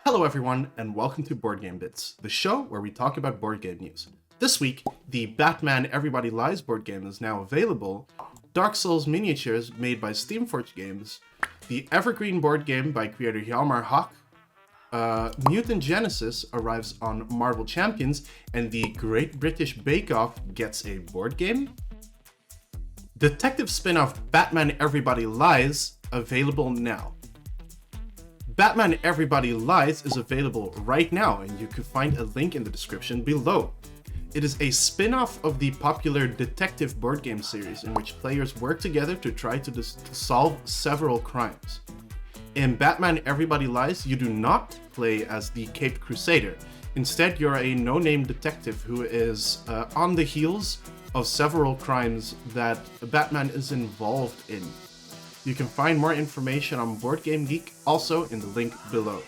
Hello everyone, and welcome to Board Game Bits, the show where we talk about board game news. This week, the Batman Everybody Lies board game is now available, Dark Souls miniatures made by Steamforged games, the Evergreen board game by creator Hjalmar Hach, Mutant Genesis arrives on Marvel Champions, and the Great British Bake Off gets a board game. Detective spin-off Batman Everybody Lies available now. Batman Everybody Lies is available right now, and you can find a link in the description below. It is a spin-off of the popular detective board game series in which players work together to try to solve several crimes. In Batman Everybody Lies, you do not play as the Caped Crusader. Instead, you're a no-name detective who is on the heels of several crimes that Batman is involved in. You can find more information on BoardgameGeek also in the link below.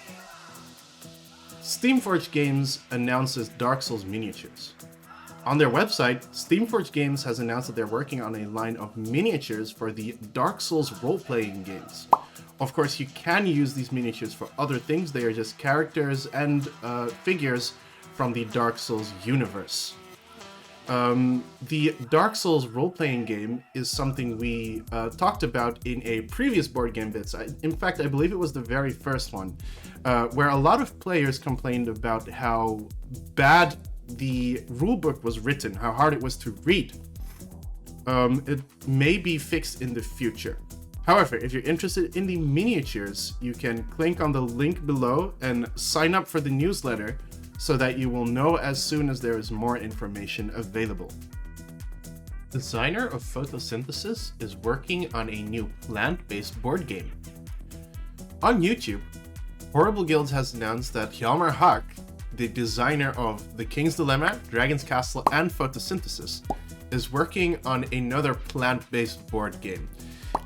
Steamforged Games announces Dark Souls miniatures. On their website, Steamforged Games has announced that they're working on a line of miniatures for the Dark Souls role-playing games. Of course, you can use these miniatures for other things. They are just characters and figures from the Dark Souls universe. The Dark Souls role-playing game is something we talked about in a previous Board Game Bits. In fact, I believe it was the very first one, where a lot of players complained about how bad the rulebook was written, how hard it was to read. It may be fixed in the future. However, if you're interested in the miniatures, you can click on the link below and sign up for the newsletter so that you will know as soon as there is more information available. Designer of Photosynthesis is working on a new plant-based board game. On YouTube, Horrible Guilds has announced that Hjalmar Hach, the designer of The King's Dilemma, Dragon's Castle, and Photosynthesis, is working on another plant-based board game.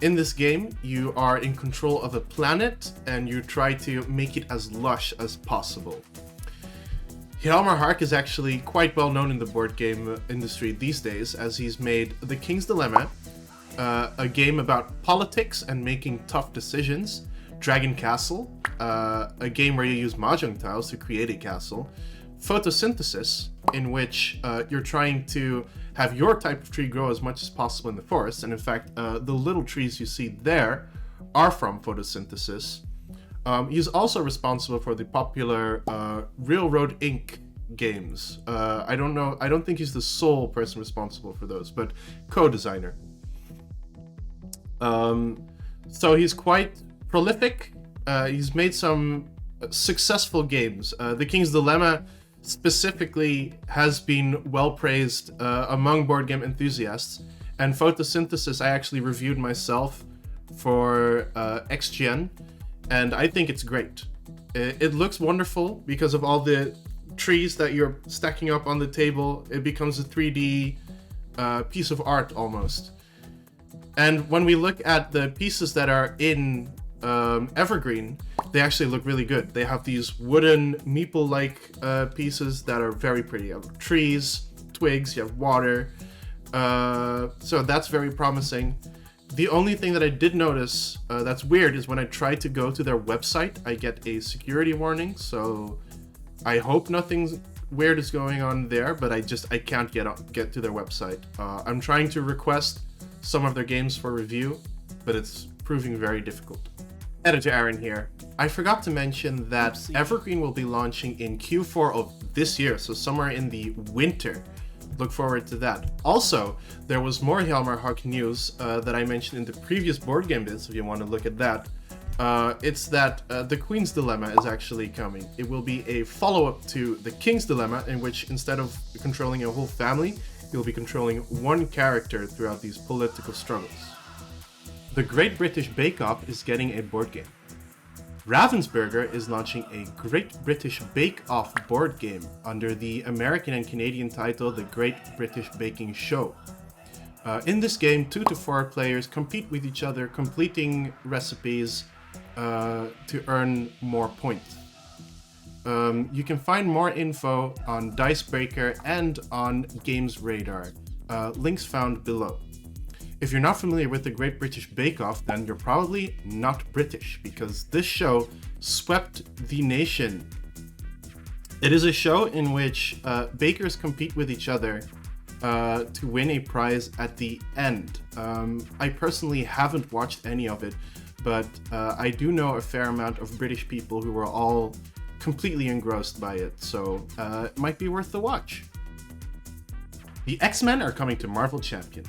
In this game, you are in control of a planet and you try to make it as lush as possible. Hjalmar Hach is actually quite well known in the board game industry these days, as he's made The King's Dilemma, a game about politics and making tough decisions, Dragon Castle, a game where you use mahjong tiles to create a castle, Photosynthesis, in which you're trying to have your type of tree grow as much as possible in the forest, and in fact, the little trees you see there are from Photosynthesis. He's also responsible for the popular Railroad Inc. games. I don't think he's the sole person responsible for those, but co-designer. So he's quite prolific. He's made some successful games. The King's Dilemma specifically has been well praised among board game enthusiasts, and Photosynthesis I actually reviewed myself for XGN. And I think it's great. It looks wonderful because of all the trees that you're stacking up on the table. It becomes a 3D piece of art almost. And when we look at the pieces that are in Evergreen, they actually look really good. They have these wooden meeple-like pieces that are very pretty. You have trees, twigs, you have water. So that's very promising. The only thing that I did notice that's weird is when I try to go to their website, I get a security warning. So I hope nothing weird is going on there, but I can't get to their website. I'm trying to request some of their games for review, but it's proving very difficult. Editor Aaron here. I forgot to mention that Evergreen will be launching in Q4 of this year, so somewhere in the winter. Look forward to that. Also, there was more Hjalmar Hach news that I mentioned in the previous Board Game Bits, if you want to look at that. It's that The Queen's Dilemma is actually coming. It will be a follow-up to The King's Dilemma, in which instead of controlling a whole family, you'll be controlling one character throughout these political struggles. The Great British Bake Off is getting a board game. Ravensburger is launching a Great British Bake Off board game under the American and Canadian title The Great British Baking Show. In this game, 2 to 4 players compete with each other, completing recipes to earn more points. You can find more info on Dicebreaker and on Games Radar. Links found below. If you're not familiar with the Great British Bake Off, then you're probably not British, because this show swept the nation. It is a show in which bakers compete with each other to win a prize at the end. I personally haven't watched any of it, but I do know a fair amount of British people who were all completely engrossed by it, so it might be worth the watch. The X-Men are coming to Marvel Champions.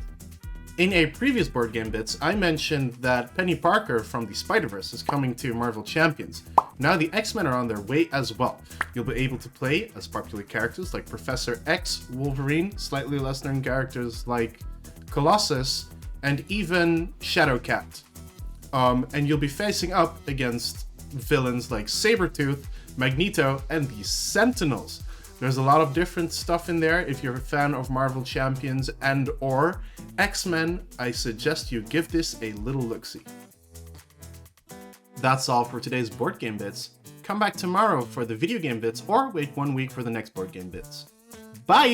In a previous Board Game Bits, I mentioned that Penny Parker from the Spider-Verse is coming to Marvel Champions. Now the X-Men are on their way as well. You'll be able to play as popular characters like Professor X, Wolverine, slightly less known characters like Colossus, and even Shadowcat. And you'll be facing up against villains like Sabretooth, Magneto, and the Sentinels. There's a lot of different stuff in there. If you're a fan of Marvel Champions and or X-Men, I suggest you give this a little look-see. That's all for today's Board Game Bits. Come back tomorrow for the Video Game Bits, or wait 1 week for the next Board Game Bits. Bye!